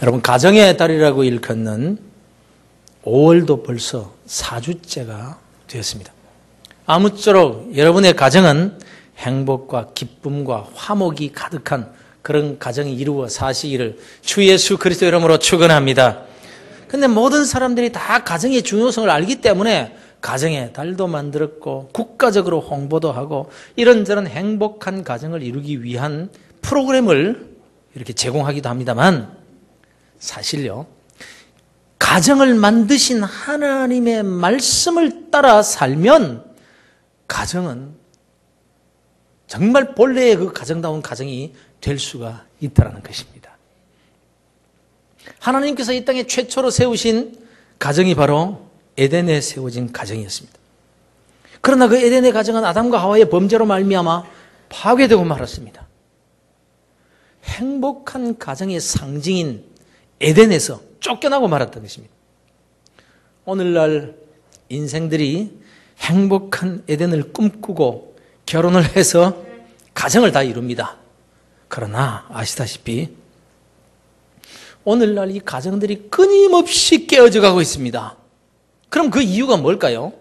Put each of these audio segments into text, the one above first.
여러분, 가정의 달이라고 일컫는 5월도 벌써 4주째가 되었습니다. 아무쪼록 여러분의 가정은 행복과 기쁨과 화목이 가득한 그런 가정이 이루어 사시기를 주 예수 그리스도 이름으로 축원합니다. 근데 모든 사람들이 다 가정의 중요성을 알기 때문에 가정의 달도 만들었고 국가적으로 홍보도 하고 이런저런 행복한 가정을 이루기 위한 프로그램을 이렇게 제공하기도 합니다만, 사실요, 가정을 만드신 하나님의 말씀을 따라 살면 가정은 정말 본래의 그 가정다운 가정이 될 수가 있다는 것입니다. 하나님께서 이 땅에 최초로 세우신 가정이 바로 에덴에 세워진 가정이었습니다. 그러나 그 에덴의 가정은 아담과 하와의 범죄로 말미암아 파괴되고 말았습니다. 행복한 가정의 상징인 에덴에서 쫓겨나고 말았던 것입니다. 오늘날 인생들이 행복한 에덴을 꿈꾸고 결혼을 해서 가정을 다 이룹니다. 그러나 아시다시피 오늘날 이 가정들이 끊임없이 깨어져 가고 있습니다. 그럼 그 이유가 뭘까요?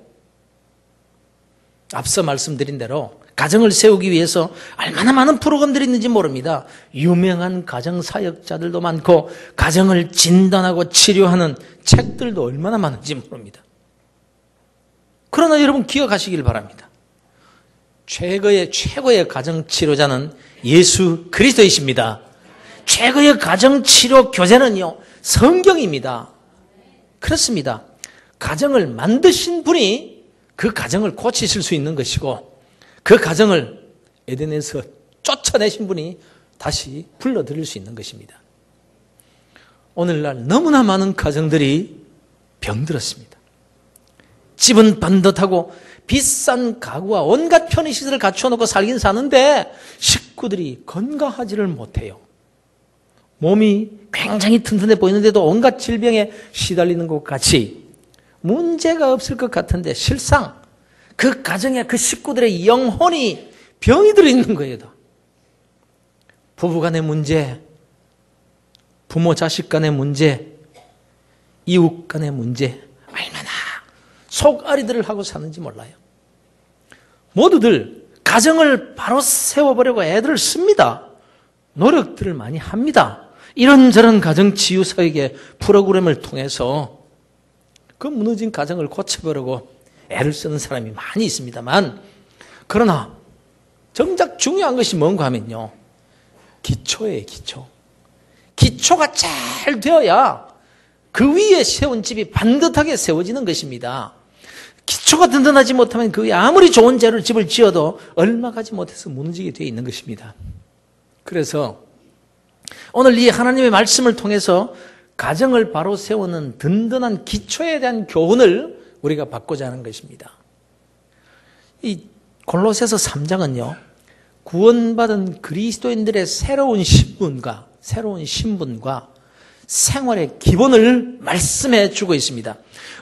앞서 말씀드린 대로 가정을 세우기 위해서 얼마나 많은 프로그램들이 있는지 모릅니다. 유명한 가정사역자들도 많고 가정을 진단하고 치료하는 책들도 얼마나 많은지 모릅니다. 그러나 여러분 기억하시길 바랍니다. 최고의 가정치료자는 예수 그리스도이십니다. 최고의 가정치료 교재는요, 성경입니다. 그렇습니다. 가정을 만드신 분이 그 가정을 고치실 수 있는 것이고, 그 가정을 에덴에서 쫓아내신 분이 다시 불러들일 수 있는 것입니다. 오늘날 너무나 많은 가정들이 병들었습니다. 집은 반듯하고 비싼 가구와 온갖 편의시설을 갖춰놓고 살긴 사는데 식구들이 건강하지를 못해요. 몸이 굉장히 튼튼해 보이는데도 온갖 질병에 시달리는 것 같이 문제가 없을 것 같은데 실상 그 가정에 그 식구들의 영혼이 병이 들어있는 거예요. 부부 간의 문제, 부모 자식 간의 문제, 이웃 간의 문제, 얼마나 속앓이들을 하고 사는지 몰라요. 모두들 가정을 바로 세워보려고 애들을 씁니다. 노력들을 많이 합니다. 이런저런 가정치유사역의 프로그램을 통해서 그 무너진 가정을 고쳐보려고 애를 쓰는 사람이 많이 있습니다만, 그러나 정작 중요한 것이 뭔가 하면요, 기초예요. 기초가 잘 되어야 그 위에 세운 집이 반듯하게 세워지는 것입니다. 기초가 든든하지 못하면 그 위에 아무리 좋은 재료로 집을 지어도 얼마 가지 못해서 무너지게 되어 있는 것입니다. 그래서 오늘 이 하나님의 말씀을 통해서 가정을 바로 세우는 든든한 기초에 대한 교훈을 우리가 받고자 하는 것입니다. 이 골로새서 3장은요, 구원받은 그리스도인들의 새로운 신분과 생활의 기본을 말씀해 주고 있습니다.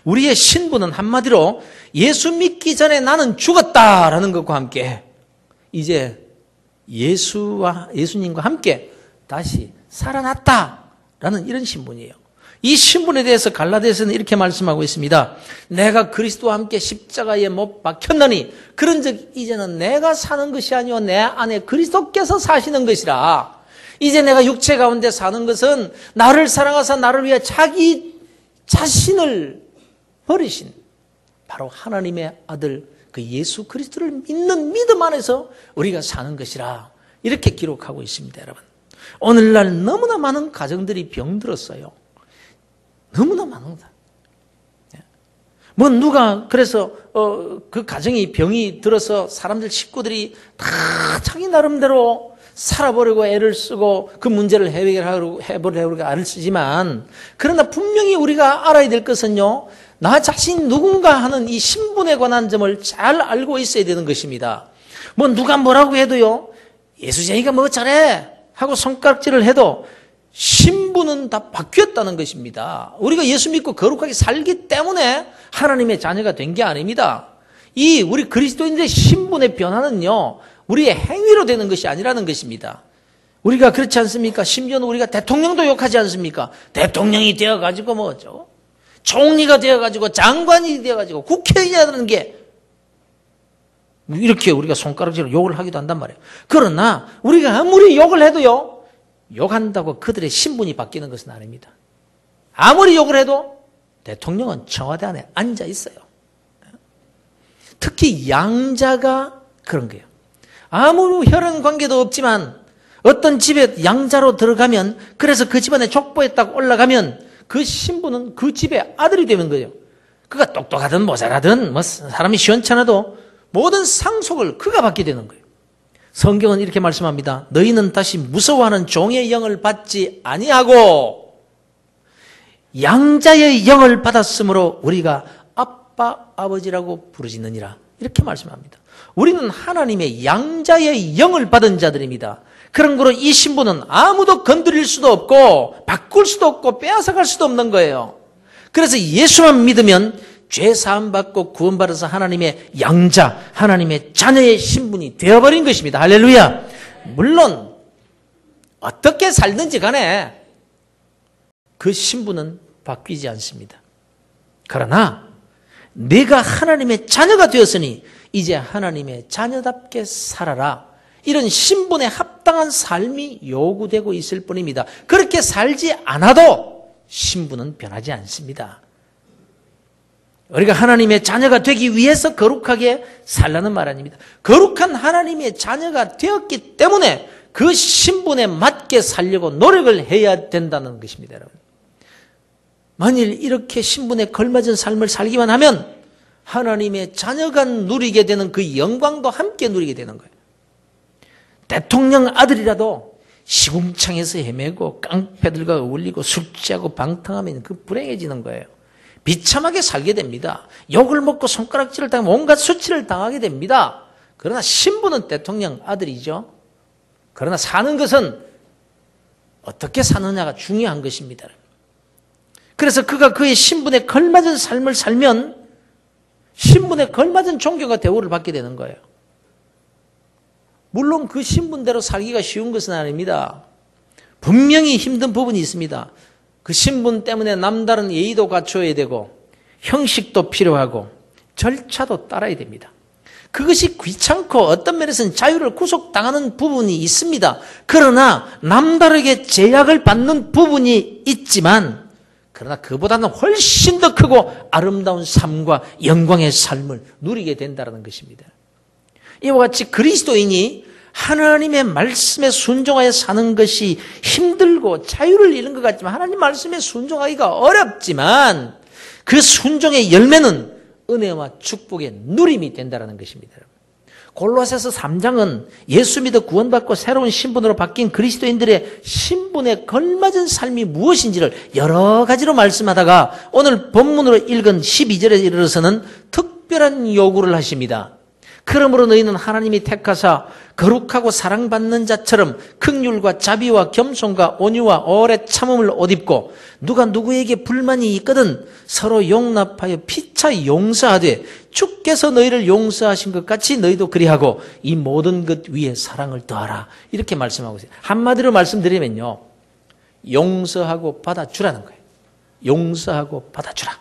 우리의 신분은 한마디로 예수 믿기 전에 나는 죽었다라는 것과 함께 이제 예수님과 함께 다시 살아났다라는 이런 신분이에요. 이 신분에 대해서 갈라디아서는 이렇게 말씀하고 있습니다. 내가 그리스도와 함께 십자가에 못 박혔나니 그런즉 이제는 내가 사는 것이 아니요 내 안에 그리스도께서 사시는 것이라. 이제 내가 육체 가운데 사는 것은 나를 사랑하사 나를 위해 자기 자신을 버리신 바로 하나님의 아들 그 예수 그리스도를 믿는 믿음 안에서 우리가 사는 것이라, 이렇게 기록하고 있습니다. 여러분, 오늘날 너무나 많은 가정들이 병들었어요. 너무나 많습니다. 뭐 누가 그래서 그 가정이 병이 들어서 사람들 식구들이 다 자기 나름대로 살아보려고 애를 쓰고 그 문제를 해보려고 애를 쓰지만, 그러나 분명히 우리가 알아야 될 것은요, 나 자신 누군가 하는 이 신분에 관한 점을 잘 알고 있어야 되는 것입니다. 뭐 누가 뭐라고 해도요, 예수쟁이가 뭐 잘해 하고 손가락질을 해도 신분은 다 바뀌었다는 것입니다. 우리가 예수 믿고 거룩하게 살기 때문에 하나님의 자녀가 된 게 아닙니다. 이 우리 그리스도인들의 신분의 변화는요, 우리의 행위로 되는 것이 아니라는 것입니다. 우리가 그렇지 않습니까? 심지어는 우리가 대통령도 욕하지 않습니까? 대통령이 되어가지고 뭐죠? 총리가 되어가지고 장관이 되어가지고 국회의원이라는 게 이렇게 우리가 손가락질로 욕을 하기도 한단 말이에요. 그러나 우리가 아무리 욕을 해도요, 욕한다고 그들의 신분이 바뀌는 것은 아닙니다. 아무리 욕을 해도 대통령은 청와대 안에 앉아 있어요. 특히 양자가 그런 거예요. 아무 혈연 관계도 없지만 어떤 집에 양자로 들어가면, 그래서 그 집안에 족보에 딱 올라가면 그 신부는 그 집의 아들이 되는 거예요. 그가 똑똑하든 모자라든 뭐 사람이 시원찮아도 모든 상속을 그가 받게 되는 거예요. 성경은 이렇게 말씀합니다. 너희는 다시 무서워하는 종의 영을 받지 아니하고 양자의 영을 받았으므로 우리가 아빠 아버지라고 부르짖느니라, 이렇게 말씀합니다. 우리는 하나님의 양자의 영을 받은 자들입니다. 그런 거로 이 신부는 아무도 건드릴 수도 없고 바꿀 수도 없고 빼앗아갈 수도 없는 거예요. 그래서 예수만 믿으면 죄 사함 받고 구원받아서 하나님의 양자, 하나님의 자녀의 신분이 되어버린 것입니다. 할렐루야. 물론 어떻게 살든지 간에 그 신분은 바뀌지 않습니다. 그러나 내가 하나님의 자녀가 되었으니 이제 하나님의 자녀답게 살아라, 이런 신분에 합당한 삶이 요구되고 있을 뿐입니다. 그렇게 살지 않아도 신분은 변하지 않습니다. 우리가 하나님의 자녀가 되기 위해서 거룩하게 살라는 말 아닙니다. 거룩한 하나님의 자녀가 되었기 때문에 그 신분에 맞게 살려고 노력을 해야 된다는 것입니다, 여러분. 만일 이렇게 신분에 걸맞은 삶을 살기만 하면 하나님의 자녀가 누리게 되는 그 영광도 함께 누리게 되는 거예요. 대통령 아들이라도 시궁창에서 헤매고 깡패들과 어울리고 술 취하고 방탕하면 그 불행해지는 거예요. 비참하게 살게 됩니다. 욕을 먹고 손가락질을 당하고 온갖 수치를 당하게 됩니다. 그러나 신부는 대통령 아들이죠. 그러나 사는 것은 어떻게 사느냐가 중요한 것입니다. 그래서 그가 그의 신분에 걸맞은 삶을 살면 신분에 걸맞은 존경과 대우를 받게 되는 거예요. 물론 그 신분대로 살기가 쉬운 것은 아닙니다. 분명히 힘든 부분이 있습니다. 그 신분 때문에 남다른 예의도 갖춰야 되고 형식도 필요하고 절차도 따라야 됩니다. 그것이 귀찮고 어떤 면에서는 자유를 구속당하는 부분이 있습니다. 그러나 남다르게 제약을 받는 부분이 있지만, 그러나 그보다는 훨씬 더 크고 아름다운 삶과 영광의 삶을 누리게 된다는 것입니다. 이와 같이 그리스도인이 하나님의 말씀에 순종하여 사는 것이 힘들고 자유를 잃는 것 같지만, 하나님 말씀에 순종하기가 어렵지만 그 순종의 열매는 은혜와 축복의 누림이 된다는 것입니다. 골로새서 3장은 예수 믿어 구원받고 새로운 신분으로 바뀐 그리스도인들의 신분에 걸맞은 삶이 무엇인지를 여러 가지로 말씀하다가 오늘 본문으로 읽은 12절에 이르러서는 특별한 요구를 하십니다. 그러므로 너희는 하나님이 택하사 거룩하고 사랑받는 자처럼 긍휼과 자비와 겸손과 온유와 오래 참음을 옷 입고, 누가 누구에게 불만이 있거든 서로 용납하여 피차 용서하되 주께서 너희를 용서하신 것 같이 너희도 그리하고 이 모든 것 위에 사랑을 더하라, 이렇게 말씀하고 있어요. 한마디로 말씀드리면요, 용서하고 받아주라는 거예요. 용서하고 받아주라.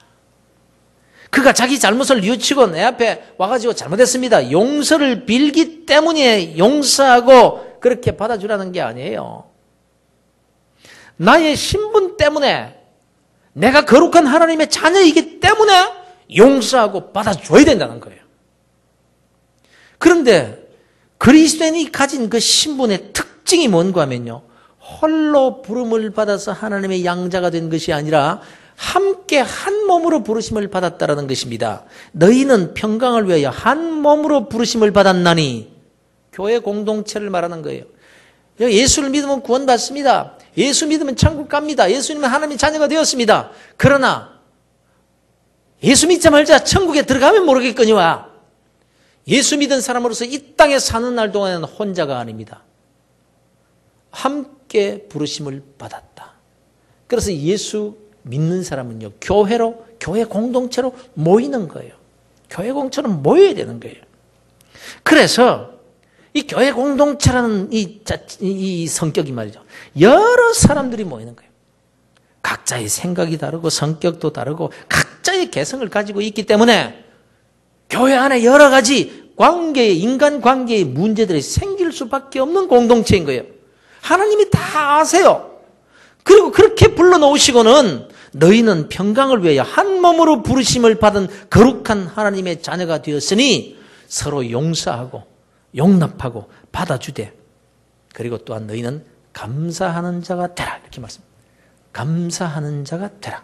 그가 자기 잘못을 뉘우치고 내 앞에 와가지고 잘못했습니다, 용서를 빌기 때문에 용서하고 그렇게 받아주라는 게 아니에요. 나의 신분 때문에, 내가 거룩한 하나님의 자녀이기 때문에 용서하고 받아줘야 된다는 거예요. 그런데 그리스도인이 가진 그 신분의 특징이 뭔가 하면요, 홀로 부름을 받아서 하나님의 양자가 된 것이 아니라 함께 한 몸으로 부르심을 받았다라는 것입니다. 너희는 평강을 위하여 한 몸으로 부르심을 받았나니, 교회 공동체를 말하는 거예요. 예수를 믿으면 구원받습니다. 예수 믿으면 천국 갑니다. 예수 믿으면 하나님의 자녀가 되었습니다. 그러나 예수 믿자마자 천국에 들어가면 모르겠거니와 예수 믿은 사람으로서 이 땅에 사는 날 동안에는 혼자가 아닙니다. 함께 부르심을 받았다. 그래서 예수 믿는 사람은요, 교회로, 교회 공동체로 모이는 거예요. 교회 공동체로 모여야 되는 거예요. 그래서 이 교회 공동체라는 이 성격이 말이죠. 여러 사람들이 모이는 거예요. 각자의 생각이 다르고 성격도 다르고 각자의 개성을 가지고 있기 때문에 교회 안에 여러 가지 인간 관계의 문제들이 생길 수밖에 없는 공동체인 거예요. 하나님이 다 아세요. 그리고 그렇게 불러놓으시고는 너희는 평강을 위하여 한 몸으로 부르심을 받은 거룩한 하나님의 자녀가 되었으니 서로 용서하고 용납하고 받아주되 그리고 또한 너희는 감사하는 자가 되라 이렇게 말씀합니다. 감사하는 자가 되라.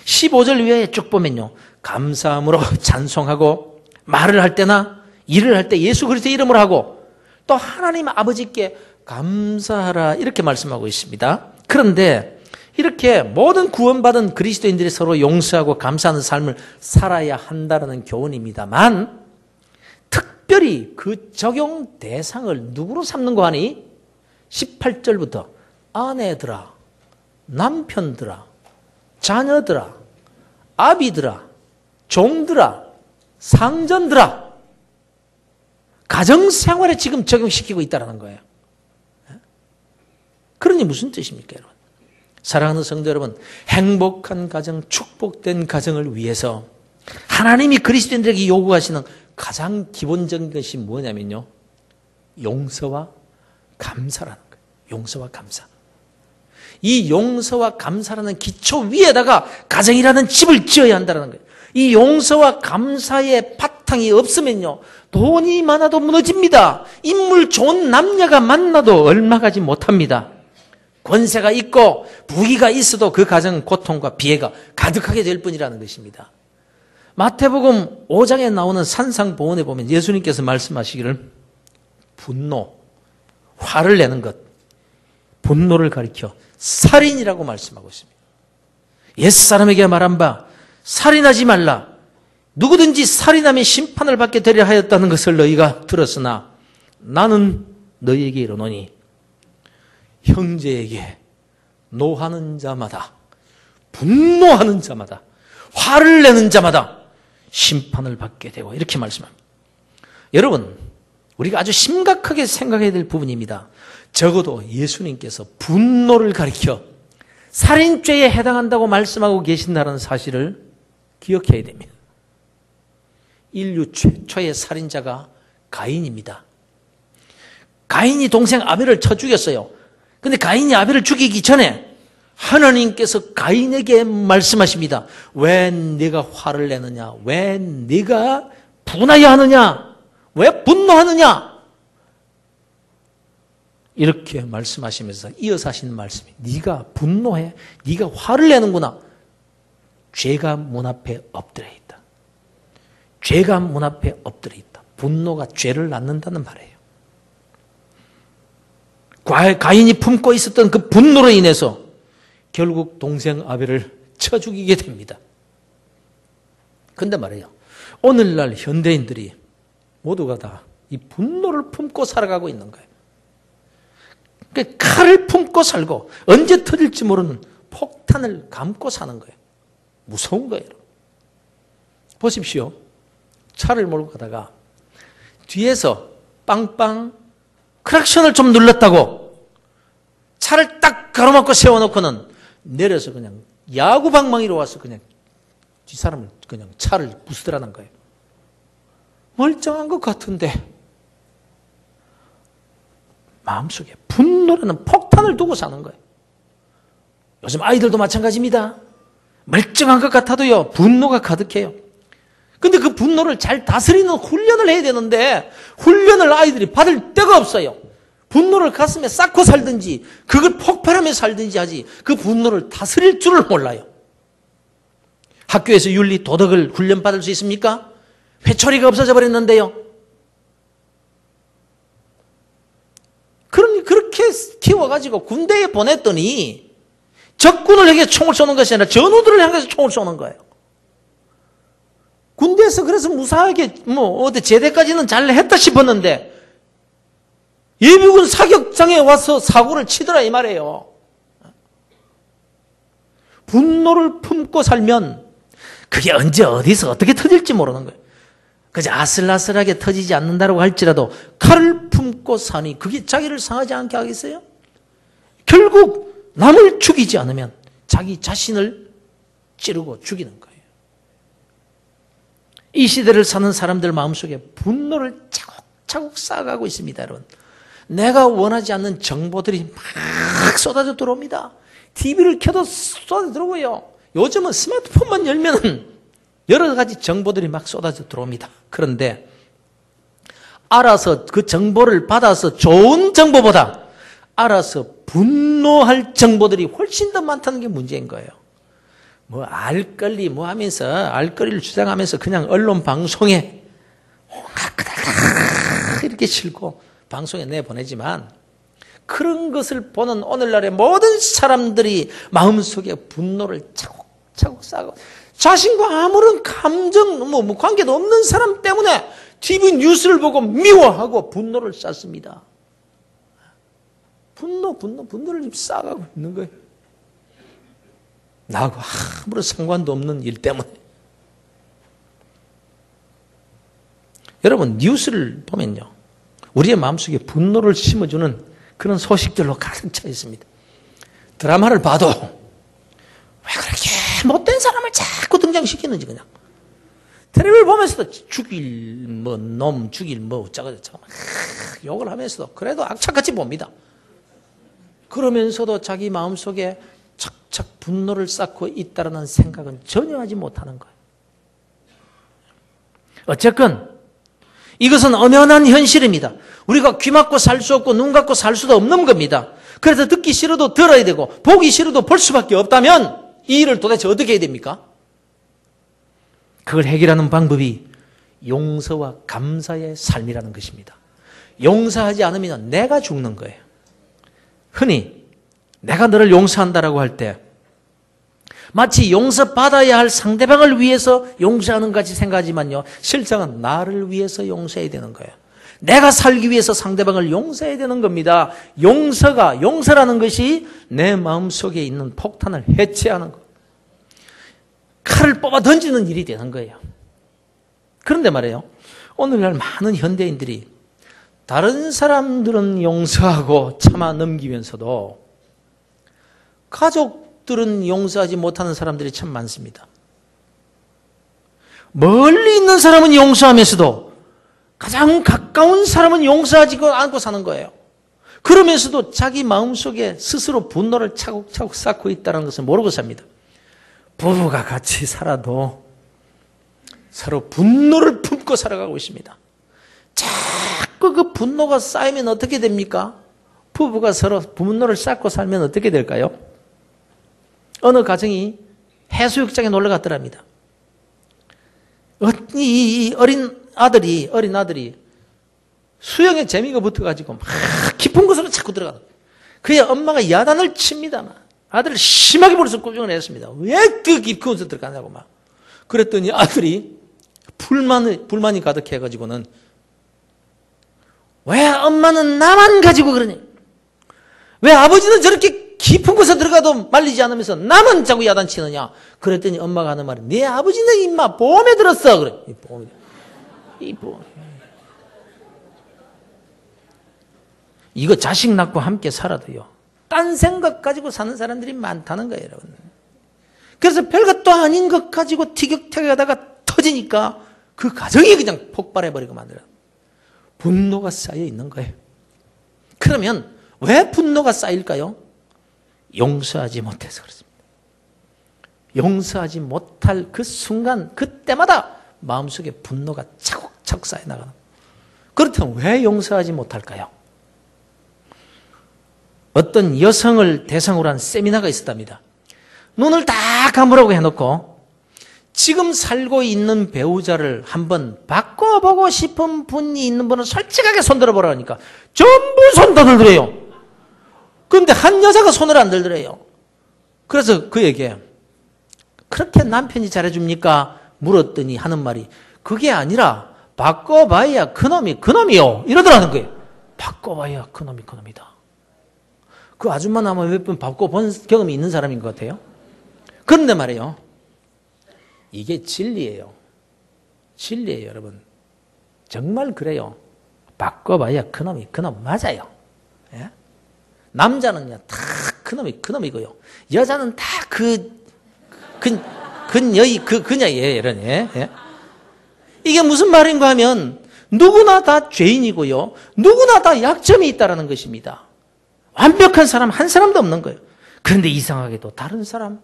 15절 위에 쭉 보면요. 감사함으로 찬송하고 말을 할 때나 일을 할 때 예수 그리스도의 이름으로 하고 또 하나님 아버지께 감사하라 이렇게 말씀하고 있습니다. 그런데 이렇게 모든 구원받은 그리스도인들이 서로 용서하고 감사하는 삶을 살아야 한다는 교훈입니다만 특별히 그 적용 대상을 누구로 삼는고 하니 18절부터 아내들아 남편들아 자녀들아 아비들아 종들아 상전들아 가정생활에 지금 적용시키고 있다는 거예요. 그러니 무슨 뜻입니까 여러분? 사랑하는 성도 여러분, 행복한 가정, 축복된 가정을 위해서 하나님이 그리스도인들에게 요구하시는 가장 기본적인 것이 뭐냐면요, 용서와 감사라는 거예요. 용서와 감사. 이 용서와 감사라는 기초 위에다가 가정이라는 집을 지어야 한다는 거예요. 이 용서와 감사의 바탕이 없으면요, 돈이 많아도 무너집니다. 인물 좋은 남녀가 만나도 얼마 가지 못합니다. 권세가 있고 부귀가 있어도 그 가정은 고통과 비애가 가득하게 될 뿐이라는 것입니다. 마태복음 5장에 나오는 산상보훈에 보면 예수님께서 말씀하시기를 분노, 화를 내는 것, 분노를 가리켜 살인이라고 말씀하고 있습니다. 옛사람에게 말한 바 살인하지 말라. 누구든지 살인하면 심판을 받게 되려 하였다는 것을 너희가 들었으나 나는 너희에게 이르노니 형제에게 노하는 자마다 분노하는 자마다 화를 내는 자마다 심판을 받게 되고 이렇게 말씀합니다. 여러분, 우리가 아주 심각하게 생각해야 될 부분입니다. 적어도 예수님께서 분노를 가리켜 살인죄에 해당한다고 말씀하고 계신다는 사실을 기억해야 됩니다. 인류 최초의 살인자가 가인입니다. 가인이 동생 아벨을 쳐 죽였어요. 근데 가인이 아벨을 죽이기 전에 하나님께서 가인에게 말씀하십니다. 왜 네가 화를 내느냐? 왜 네가 분하여 하느냐? 왜 분노하느냐? 이렇게 말씀하시면서 이어서 하시는 말씀이 네가 분노해? 네가 화를 내는구나. 죄가 문 앞에 엎드려 있다. 죄가 문 앞에 엎드려 있다. 분노가 죄를 낳는다는 말이에요. 가인이 품고 있었던 그 분노로 인해서 결국 동생 아벨을 쳐 죽이게 됩니다. 근데 말이에요, 오늘날 현대인들이 모두가 다 이 분노를 품고 살아가고 있는 거예요. 그러니까 칼을 품고 살고 언제 터질지 모르는 폭탄을 감고 사는 거예요. 무서운 거예요. 보십시오. 차를 몰고 가다가 뒤에서 빵빵 크락션을 좀 눌렀다고 차를 딱 가로막고 세워놓고는 내려서 그냥 야구방망이로 와서 그냥 뒷사람을 그냥 차를 부수더라는 거예요. 멀쩡한 것 같은데 마음속에 분노라는 폭탄을 두고 사는 거예요. 요즘 아이들도 마찬가지입니다. 멀쩡한 것 같아도요, 분노가 가득해요. 근데 그 분노를 잘 다스리는 훈련을 해야 되는데 훈련을 아이들이 받을 데가 없어요. 분노를 가슴에 쌓고 살든지 그걸 폭발하며 살든지 하지 그 분노를 다스릴 줄을 몰라요. 학교에서 윤리, 도덕을 훈련받을 수 있습니까? 회초리가 없어져 버렸는데요. 그렇게 키워가지고 군대에 보냈더니 적군을 향해 총을 쏘는 것이 아니라 전우들을 향해서 총을 쏘는 거예요. 군대에서 그래서 무사하게 어디 제대까지는 잘 했다 싶었는데 예비군 사격장에 와서 사고를 치더라 이 말이에요. 분노를 품고 살면 그게 언제 어디서 어떻게 터질지 모르는 거예요. 그저 아슬아슬하게 터지지 않는다고 할지라도 칼을 품고 사니 그게 자기를 상하지 않게 하겠어요? 결국 남을 죽이지 않으면 자기 자신을 찌르고 죽이는 거예요. 이 시대를 사는 사람들 마음속에 분노를 차곡차곡 쌓아가고 있습니다, 여러분. 내가 원하지 않는 정보들이 막 쏟아져 들어옵니다. TV를 켜도 쏟아져 들어오고요. 요즘은 스마트폰만 열면 여러 가지 정보들이 막 쏟아져 들어옵니다. 그런데 알아서 그 정보를 받아서 좋은 정보보다 알아서 분노할 정보들이 훨씬 더 많다는 게 문제인 거예요. 뭐 알권리 뭐 하면서 알권리를 주장하면서 그냥 언론 방송에 이렇게 실고 방송에 내보내지만 그런 것을 보는 오늘날의 모든 사람들이 마음속에 분노를 차곡차곡 쌓고 자신과 아무런 감정 뭐 관계도 없는 사람 때문에 TV 뉴스를 보고 미워하고 분노를 쌓습니다. 분노를 쌓아가고 있는 거예요. 나하고 아무런 상관도 없는 일 때문에. 여러분 뉴스를 보면요, 우리의 마음속에 분노를 심어주는 그런 소식들로 가득 차 있습니다. 드라마를 봐도 왜 그렇게 못된 사람을 자꾸 등장시키는지 그냥. 텔레비를 보면서도 죽일 뭐 놈 죽일 뭐 어쩌고저쩌고 욕을 하면서도 그래도 악착같이 봅니다. 그러면서도 자기 마음속에 착착 분노를 쌓고 있다는 생각은 전혀 하지 못하는 거예요. 어쨌건 이것은 엄연한 현실입니다. 우리가 귀 막고 살 수 없고 눈 감고 살 수도 없는 겁니다. 그래서 듣기 싫어도 들어야 되고 보기 싫어도 볼 수밖에 없다면 이 일을 도대체 어떻게 해야 됩니까? 그걸 해결하는 방법이 용서와 감사의 삶이라는 것입니다. 용서하지 않으면 내가 죽는 거예요. 흔히 내가 너를 용서한다라고 할 때 마치 용서받아야 할 상대방을 위해서 용서하는 것 같이 생각하지만요, 실상은 나를 위해서 용서해야 되는 거예요. 내가 살기 위해서 상대방을 용서해야 되는 겁니다. 용서라는 것이 내 마음속에 있는 폭탄을 해체하는 거예요. 칼을 뽑아 던지는 일이 되는 거예요. 그런데 말이에요, 오늘날 많은 현대인들이 다른 사람들은 용서하고 참아 넘기면서도 가족들은 용서하지 못하는 사람들이 참 많습니다. 멀리 있는 사람은 용서하면서도 가장 가까운 사람은 용서하지 않고 사는 거예요. 그러면서도 자기 마음속에 스스로 분노를 차곡차곡 쌓고 있다는 것을 모르고 삽니다. 부부가 같이 살아도 서로 분노를 품고 살아가고 있습니다. 자꾸 그 분노가 쌓이면 어떻게 됩니까? 부부가 서로 분노를 쌓고 살면 어떻게 될까요? 어느 가정이 해수욕장에 놀러 갔더랍니다. 이 어린 아들이 수영에 재미가 붙어가지고 막 깊은 곳으로 자꾸 들어가는 거예요. 그의 엄마가 야단을 칩니다. 아들을 심하게 벌써 꾸중을 했습니다. 왜 그 깊은 곳에 들어가냐고 막. 그랬더니 아들이 불만이 가득해가지고는 왜 엄마는 나만 가지고 그러니? 왜 아버지는 저렇게 깊은 곳에 들어가도 말리지 않으면서 나만 자꾸 야단치느냐? 그랬더니 엄마가 하는 말이 네 아버지는 임마 보험에 들었어. 그래. 이 보험. 이거 자식 낳고 함께 살아도요, 딴 생각 가지고 사는 사람들이 많다는 거예요, 여러분. 그래서 별것도 아닌 것 가지고 티격태격하다가 터지니까 그 가정이 그냥 폭발해버리고 만들어요. 분노가 쌓여 있는 거예요. 그러면 왜 분노가 쌓일까요? 용서하지 못해서 그렇습니다. 용서하지 못할 그 순간, 그때마다 마음속에 분노가 차곡차곡 쌓여 나가는 거예요. 그렇다면 왜 용서하지 못할까요? 어떤 여성을 대상으로 한 세미나가 있었답니다. 눈을 다 감으라고 해놓고 지금 살고 있는 배우자를 한번 바꿔보고 싶은 분이 있는 분은 솔직하게 손들어 보라니까 전부 손 다 들더래요. 그런데 한 여자가 손을 안 들더래요. 그래서 그에게 그렇게 남편이 잘해줍니까? 물었더니 하는 말이 그게 아니라 바꿔봐야 그놈이요 이러더라는 거예요. 바꿔봐야 그놈이다. 그 아줌마는 아마 몇 번 바꿔본 경험이 있는 사람인 것 같아요. 그런데 말이에요, 이게 진리예요. 진리예요, 여러분. 정말 그래요. 바꿔봐야 그놈이 그놈 맞아요. 예? 남자는요, 다 그놈이고요. 여자는 다 그녀예요. 이런, 예? 이게 무슨 말인가 하면, 누구나 다 죄인이고요. 누구나 다 약점이 있다는 것입니다. 완벽한 사람 한 사람도 없는 거예요. 그런데 이상하게도 다른 사람,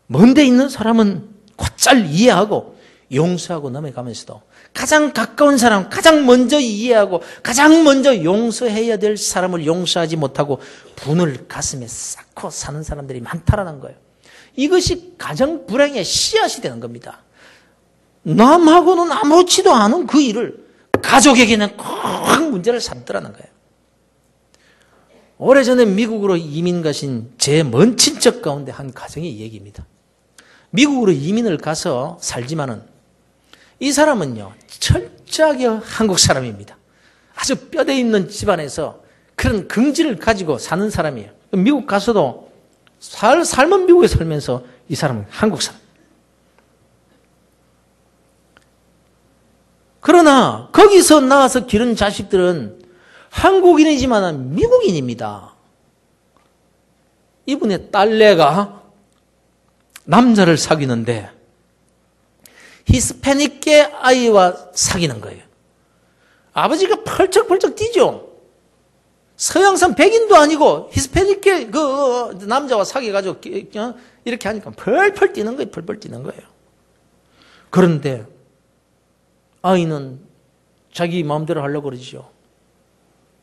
먼 데 있는 사람은 곧잘 이해하고 용서하고 넘어가면서도 가장 가까운 사람, 가장 먼저 이해하고 가장 먼저 용서해야 될 사람을 용서하지 못하고 분을 가슴에 쌓고 사는 사람들이 많다라는 거예요. 이것이 가정 불행의 씨앗이 되는 겁니다. 남하고는 아무렇지도 않은 그 일을 가족에게는 큰 문제를 삼더라는 거예요. 오래전에 미국으로 이민 가신 제 먼 친척 가운데 한 가정의 얘기입니다. 미국으로 이민을 가서 살지만은 이 사람은요, 철저하게 한국 사람입니다. 아주 뼈대 있는 집안에서 그런 긍지를 가지고 사는 사람이에요. 미국 가서도 삶은 미국에 살면서 이 사람은 한국 사람. 그러나 거기서 나와서 기른 자식들은 한국인이지만 미국인입니다. 이분의 딸내가 남자를 사귀는데 히스패닉계 아이와 사귀는 거예요. 아버지가 펄쩍펄쩍 뛰죠. 서양산 백인도 아니고 히스패닉계 그 남자와 사귀어가지고 이렇게 하니까 펄펄 뛰는 거예요. 펄펄 뛰는 거예요. 그런데 아이는 자기 마음대로 하려고 그러죠.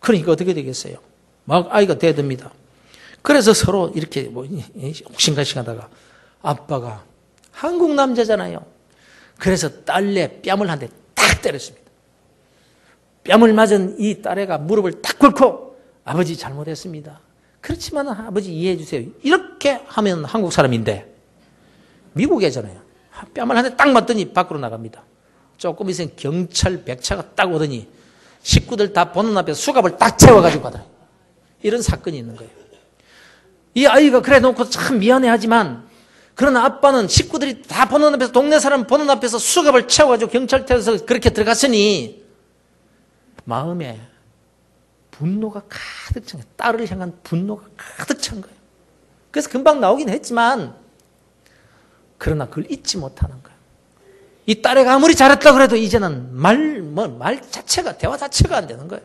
그러니까 어떻게 되겠어요? 막 아이가 대듭니다. 그래서 서로 이렇게 뭐 옥신각신하다가 아빠가 한국 남자잖아요. 그래서 딸내 뺨을 한 대 딱 때렸습니다. 뺨을 맞은 이 딸애가 무릎을 딱 꿇고 아버지 잘못했습니다. 그렇지만 아버지 이해해 주세요. 이렇게 하면 한국 사람인데 미국이잖아요. 뺨을 한 대 딱 맞더니 밖으로 나갑니다. 조금 있으면 경찰 백차가 딱 오더니 식구들 다 보는 앞에서 수갑을 딱 채워가지고 가다. 이런 사건이 있는 거예요. 이 아이가 그래 놓고 참 미안해하지만 그러나 아빠는 식구들이 다 보는 앞에서 동네 사람 보는 앞에서 수갑을 채워가지고 경찰서에서 그렇게 들어갔으니 마음에 분노가 가득 찬 거예요. 딸을 향한 분노가 가득 찬 거예요. 그래서 금방 나오긴 했지만 그러나 그걸 잊지 못하는 거예요. 이 딸애가 아무리 잘했다 그래도 이제는 말 자체가, 대화 자체가 안 되는 거예요.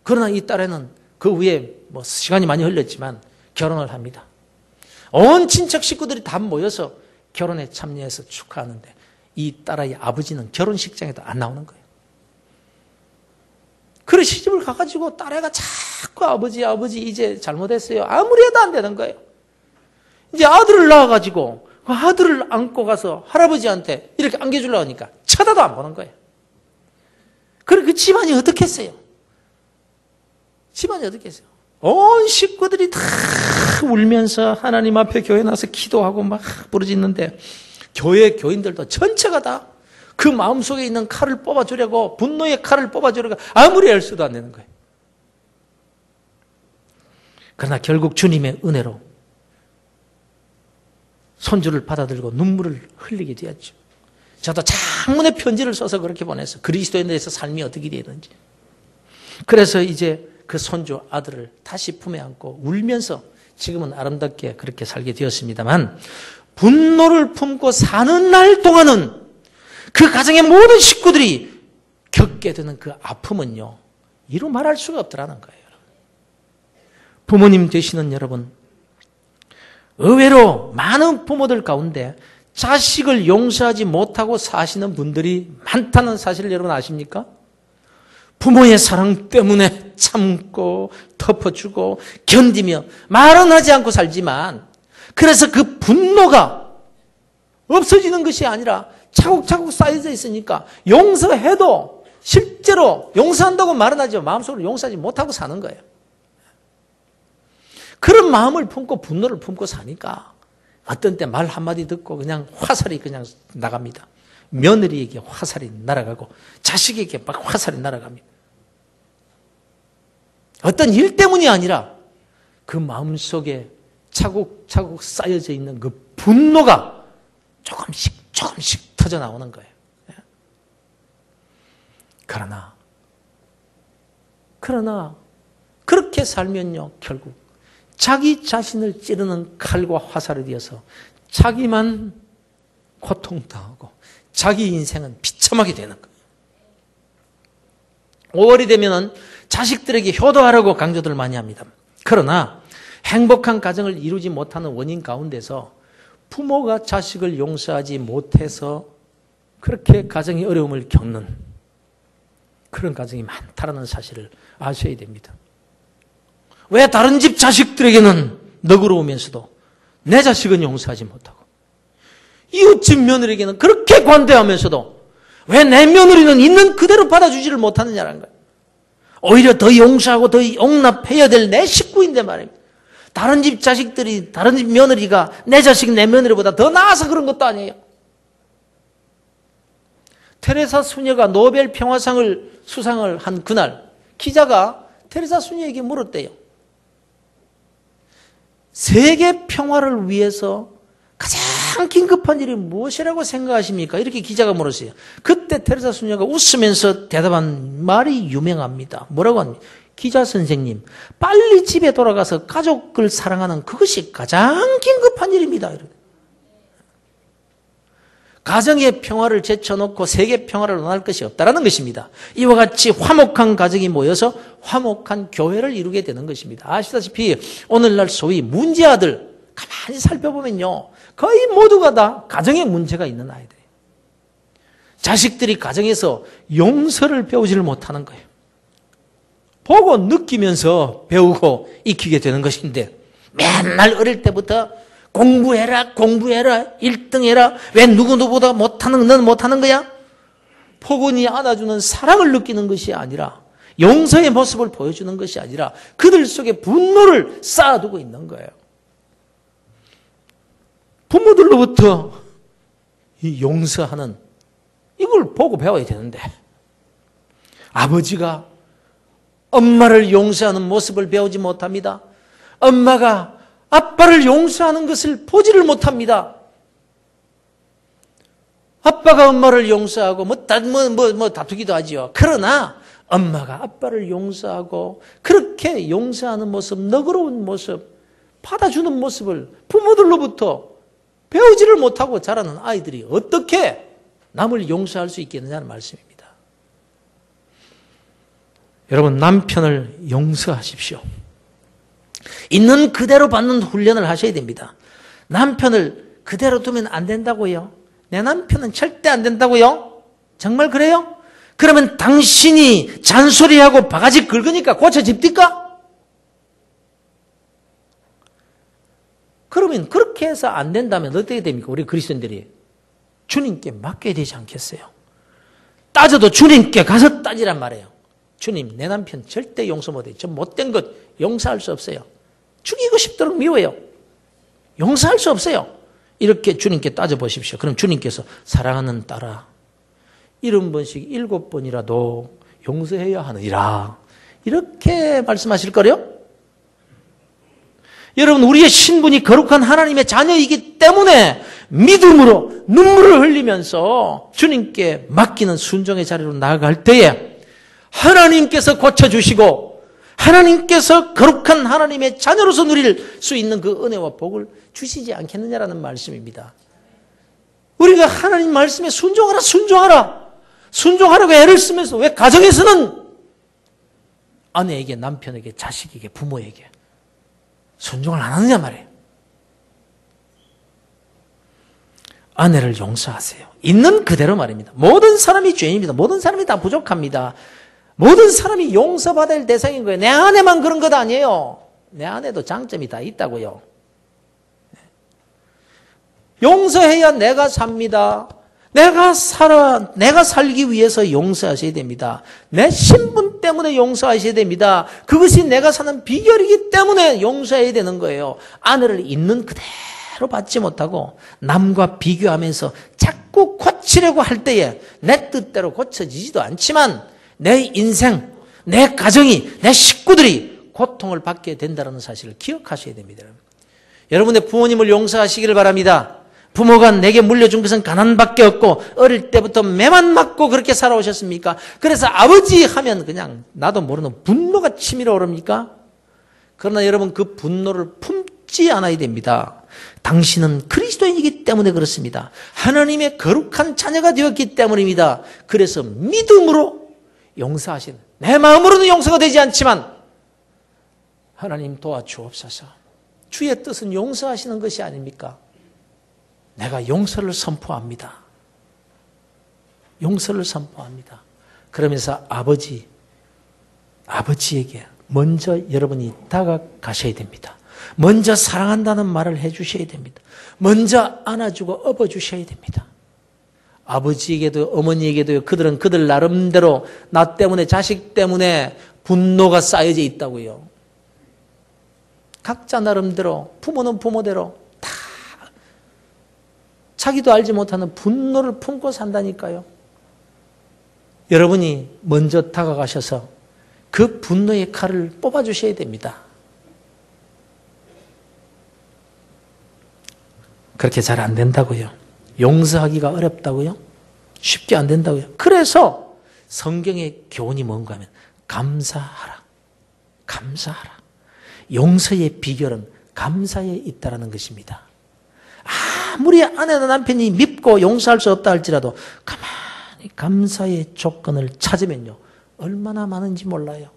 그러나 이 딸애는 그 후에 뭐 시간이 많이 흘렀지만 결혼을 합니다. 온 친척 식구들이 다 모여서 결혼에 참여해서 축하하는데 이 딸아이 아버지는 결혼식장에도 안 나오는 거예요. 그래 시집을 가가지고 딸애가 자꾸 아버지 이제 잘못했어요. 아무리 해도 안 되는 거예요. 이제 아들을 낳아가지고 그 아들을 안고 가서 할아버지한테 이렇게 안겨주려고 하니까 쳐다도 안 보는 거예요. 그래 그 집안이 어떻겠어요? 집안이 어떻겠어요? 온 식구들이 다 울면서 하나님 앞에 교회 나서 기도하고 막 부르짖는데 교회 교인들도 전체가 다 그 마음속에 있는 칼을 뽑아주려고 분노의 칼을 뽑아주려고 아무리 애써도 안 되는 거예요. 그러나 결국 주님의 은혜로 손주를 받아들고 눈물을 흘리게 되었죠. 저도 장문의 편지를 써서 그렇게 보냈어요. 그리스도에 대해서 삶이 어떻게 되는지. 그래서 이제 그 손주 아들을 다시 품에 안고 울면서 지금은 아름답게 그렇게 살게 되었습니다만 분노를 품고 사는 날 동안은 그 가정의 모든 식구들이 겪게 되는 그 아픔은요. 이루 말할 수가 없더라는 거예요. 부모님 되시는 여러분, 의외로 많은 부모들 가운데 자식을 용서하지 못하고 사시는 분들이 많다는 사실을 여러분 아십니까? 부모의 사랑 때문에 참고 덮어주고 견디며 말은 하지 않고 살지만 그래서 그 분노가 없어지는 것이 아니라 차곡차곡 쌓여져 있으니까 용서해도 실제로 용서한다고 말은 하지만 마음속으로 용서하지 못하고 사는 거예요. 그런 마음을 품고 분노를 품고 사니까 어떤 때 말 한마디 듣고 그냥 화살이 그냥 나갑니다. 며느리에게 화살이 날아가고 자식에게 막 화살이 날아갑니다. 어떤 일 때문이 아니라 그 마음속에 차곡차곡 쌓여져 있는 그 분노가 조금씩 터져 나오는 거예요. 그러나 그렇게 살면요, 결국 자기 자신을 찌르는 칼과 화살이 되어서 자기만 고통당하고 자기 인생은 비참하게 되는 거예요. 5월이 되면은 자식들에게 효도하라고 강조들 많이 합니다. 그러나 행복한 가정을 이루지 못하는 원인 가운데서 부모가 자식을 용서하지 못해서 그렇게 가정의 어려움을 겪는 그런 가정이 많다는 사실을 아셔야 됩니다. 왜 다른 집 자식들에게는 너그러우면서도 내 자식은 용서하지 못하고 이웃집 며느리에게는 그렇게 관대하면서도 왜 내 며느리는 있는 그대로 받아주지를 못하느냐는 거예요. 오히려 더 용서하고 더 용납해야 될 내 식구인데 말입니다. 다른 집 자식들이, 다른 집 며느리가 내 자식, 내 며느리보다 더 나아서 그런 것도 아니에요. 테레사 수녀가 노벨 평화상을 수상을 한 그날 기자가 테레사 수녀에게 물었대요. 세계 평화를 위해서 가장 긴급한 일이 무엇이라고 생각하십니까? 이렇게 기자가 물었어요. 그때 테레사 수녀가 웃으면서 대답한 말이 유명합니다. 뭐라고 합니까? 기자 선생님, 빨리 집에 돌아가서 가족을 사랑하는 그것이 가장 긴급한 일입니다. 가정의 평화를 제쳐놓고 세계 평화를 원할 것이 없다라는 것입니다. 이와 같이 화목한 가정이 모여서 화목한 교회를 이루게 되는 것입니다. 아시다시피 오늘날 소위 문제아들 가만히 살펴보면요, 거의 모두가 다 가정에 문제가 있는 아이들이에요. 자식들이 가정에서 용서를 배우지를 못하는 거예요. 보고 느끼면서 배우고 익히게 되는 것인데 맨날 어릴 때부터 공부해라 1등해라 왜 누구보다 못하는 넌 못하는 거야? 포근히 안아주는 사랑을 느끼는 것이 아니라 용서의 모습을 보여주는 것이 아니라 그들 속에 분노를 쌓아두고 있는 거예요. 부모들로부터 이 용서하는 이걸 보고 배워야 되는데 아버지가 엄마를 용서하는 모습을 배우지 못합니다. 엄마가 아빠를 용서하는 것을 보지를 못합니다. 아빠가 엄마를 용서하고 다투기도 하지요. 그러나 엄마가 아빠를 용서하고 그렇게 용서하는 모습, 너그러운 모습, 받아주는 모습을 부모들로부터 배우지를 못하고 자라는 아이들이 어떻게 남을 용서할 수 있겠느냐는 말씀입니다. 여러분, 남편을 용서하십시오. 있는 그대로 받는 훈련을 하셔야 됩니다. 남편을 그대로 두면 안 된다고요? 내 남편은 절대 안 된다고요? 정말 그래요? 그러면 당신이 잔소리하고 바가지 긁으니까 고쳐집니까? 그러면 그렇게 해서 안 된다면 어떻게 됩니까? 우리 그리스도인들이 주님께 맡겨야 되지 않겠어요? 따져도 주님께 가서 따지란 말이에요. 주님, 내 남편 절대 용서 못해요. 저 못된 것 용서할 수 없어요. 죽이고 싶도록 미워요. 용서할 수 없어요. 이렇게 주님께 따져보십시오. 그럼 주님께서 사랑하는 딸아 70번씩 7번이라도 용서해야 하느니라 이렇게 말씀하실 거래요. 여러분, 우리의 신분이 거룩한 하나님의 자녀이기 때문에 믿음으로 눈물을 흘리면서 주님께 맡기는 순종의 자리로 나아갈 때에 하나님께서 고쳐주시고 하나님께서 거룩한 하나님의 자녀로서 누릴 수 있는 그 은혜와 복을 주시지 않겠느냐라는 말씀입니다. 우리가 하나님 말씀에 순종하라고 애를 쓰면서 왜 가정에서는 아내에게, 남편에게, 자식에게, 부모에게 순종을 안 하느냐 말이에요. 아내를 용서하세요. 있는 그대로 말입니다. 모든 사람이 죄인입니다. 모든 사람이 다 부족합니다. 모든 사람이 용서받아야 할 대상인 거예요. 내 아내만 그런 것 아니에요. 내 아내도 장점이 다 있다고요. 용서해야 내가 삽니다. 내가 살기 위해서 용서하셔야 됩니다. 내 신분 때문에 용서하셔야 됩니다. 그것이 내가 사는 비결이기 때문에 용서해야 되는 거예요. 아내를 있는 그대로 받지 못하고 남과 비교하면서 자꾸 고치려고 할 때에 내 뜻대로 고쳐지지도 않지만 내 인생, 내 가정이, 내 식구들이 고통을 받게 된다는 사실을 기억하셔야 됩니다. 여러분의 부모님을 용서하시기를 바랍니다. 부모가 내게 물려준 것은 가난밖에 없고 어릴 때부터 매만 맞고 그렇게 살아오셨습니까? 그래서 아버지 하면 그냥 나도 모르는 분노가 치밀어 오릅니까? 그러나 여러분 그 분노를 품지 않아야 됩니다. 당신은 그리스도인이기 때문에 그렇습니다. 하나님의 거룩한 자녀가 되었기 때문입니다. 그래서 믿음으로 용서하신, 내 마음으로는 용서가 되지 않지만 하나님 도와주옵소서. 주의 뜻은 용서하시는 것이 아닙니까? 내가 용서를 선포합니다. 용서를 선포합니다. 그러면서 아버지에게 먼저 여러분이 다가가셔야 됩니다. 먼저 사랑한다는 말을 해주셔야 됩니다. 먼저 안아주고 업어주셔야 됩니다. 아버지에게도 어머니에게도 그들은 그들 나름대로 나 때문에 자식 때문에 분노가 쌓여져 있다고요. 각자 나름대로 부모는 부모대로 다 자기도 알지 못하는 분노를 품고 산다니까요. 여러분이 먼저 다가가셔서 그 분노의 칼을 뽑아주셔야 됩니다. 그렇게 잘 안 된다고요. 용서하기가 어렵다고요. 쉽게 안 된다고요. 그래서 성경의 교훈이 뭔가 하면 감사하라. 감사하라. 용서의 비결은 감사에 있다는 것입니다. 아무리 아내나 남편이 밉고 용서할 수 없다 할지라도 가만히 감사의 조건을 찾으면요. 얼마나 많은지 몰라요.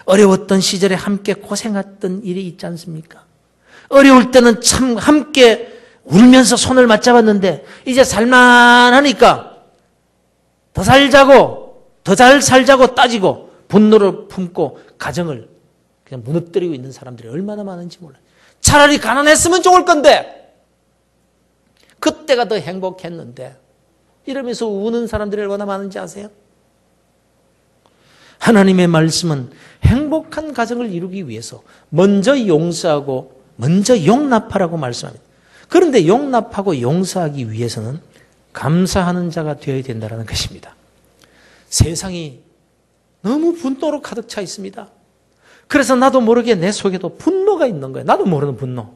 어려웠던 시절에 함께 고생했던 일이 있지 않습니까? 어려울 때는 참 함께 울면서 손을 맞잡았는데 이제 살만하니까 더 살자고 더 잘 살자고 따지고 분노를 품고 가정을 그냥 무너뜨리고 있는 사람들이 얼마나 많은지 몰라요. 차라리 가난했으면 좋을 건데 그때가 더 행복했는데 이러면서 우는 사람들이 얼마나 많은지 아세요? 하나님의 말씀은 행복한 가정을 이루기 위해서 먼저 용서하고 먼저 용납하라고 말씀합니다. 그런데 용납하고 용서하기 위해서는 감사하는 자가 되어야 된다는 것입니다. 세상이 너무 분노로 가득 차 있습니다. 그래서 나도 모르게 내 속에도 분노가 있는 거예요. 나도 모르는 분노.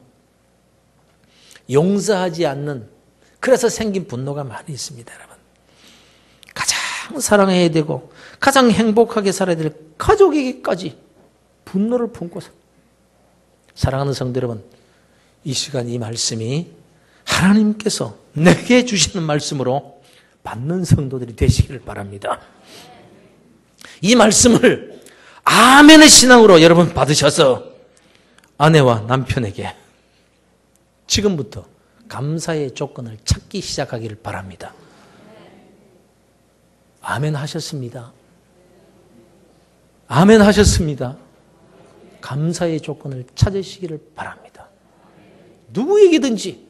용서하지 않는, 그래서 생긴 분노가 많이 있습니다, 여러분. 가장 사랑해야 되고 가장 행복하게 살아야 될 가족에게까지 분노를 품고서 사랑하는 성도 여러분, 이 시간 이 말씀이 하나님께서 내게 주시는 말씀으로 받는 성도들이 되시기를 바랍니다. 이 말씀을 아멘의 신앙으로 여러분 받으셔서 아내와 남편에게 지금부터 감사의 조건을 찾기 시작하기를 바랍니다. 아멘 하셨습니다. 아멘 하셨습니다. 감사의 조건을 찾으시기를 바랍니다. 누구에게든지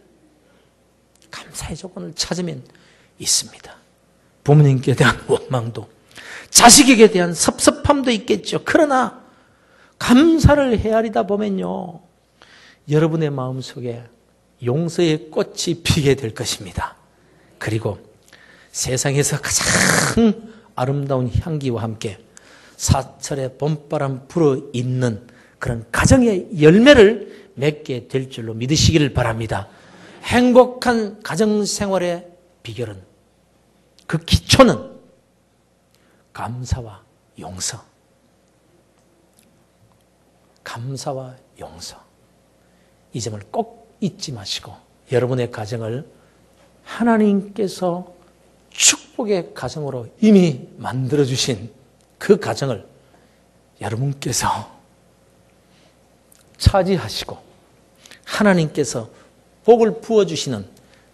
감사의 조건을 찾으면 있습니다. 부모님께 대한 원망도 자식에게 대한 섭섭함도 있겠죠. 그러나 감사를 헤아리다 보면요, 여러분의 마음속에 용서의 꽃이 피게 될 것입니다. 그리고 세상에서 가장 아름다운 향기와 함께 사철의 봄바람 불어있는 그런 가정의 열매를 맺게 될 줄로 믿으시기를 바랍니다. 행복한 가정생활의 비결은, 그 기초는 감사와 용서. 감사와 용서. 이 점을 꼭 잊지 마시고 여러분의 가정을 하나님께서 축복의 가정으로 이미 만들어주신 그 가정을 여러분께서 차지하시고 하나님께서 복을 부어주시는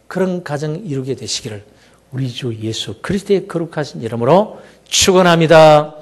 그런 가정 이루게 되시기를 우리 주 예수 그리스도의 거룩하신 이름으로 축원합니다.